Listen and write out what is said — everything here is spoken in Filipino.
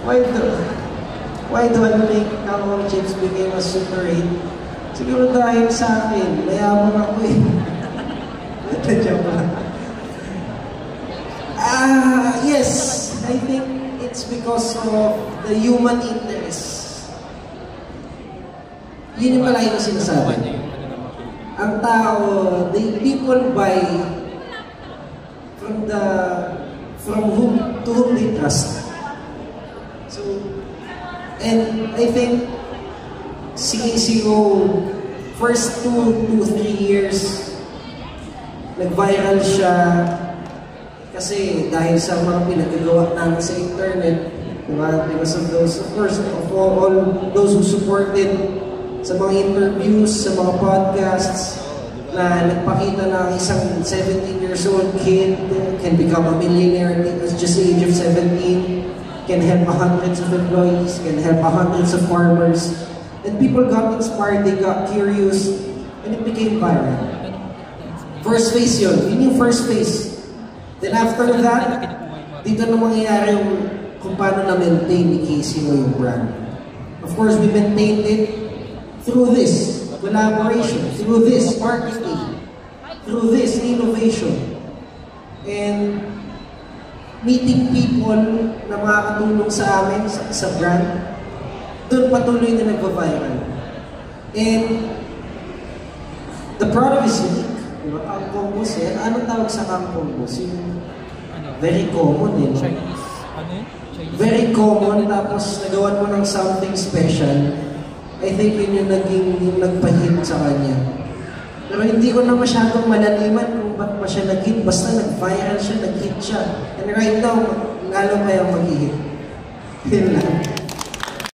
Why do I think Cowboy Chips became a super hit? Siguro dahil sa akin, mayaman ako eh. Joke lang. Yes, I think it's because of the human interest. Yun yung palagi ko sinasabi. Ang tao, people buy from whom they trust. So, and I think CACO, first 2-3 years, nag-viral siya kasi dahil sa mga pinagagawa namin sa internet, diba? Because of those, of course, of all those who supported sa mga interviews, sa mga podcasts, na nagpakita na isang 17 years old kid can become a millionaire at just the age of 17, can help hundreds of employees, can help hundreds of farmers. And people got inspired, they got curious, and it became viral. First phase yun yung first phase. Then after that, dito na mangyayari yung kung paano na-maintain ni Casey mo yung brand. Of course, we maintained it through this collaboration, through this marketing, through this innovation, and meeting people na makakatulong sa amin, sa brand, doon patuloy na nagpa-viral. And the product is unique. Diba? Ang combos eh. Anong tawag sa combos? Yung very common eh. Chinese. Very common, tapos nagawan mo ng something special. I think yun yung nagpa-hit sa kanya. Pero hindi ko na masyadong malaliman kung ba't pa siya nag-hit. Basta nag-viral siya, nag-hit siya. And right now, lalo pa yung mag-hit. Yun lang.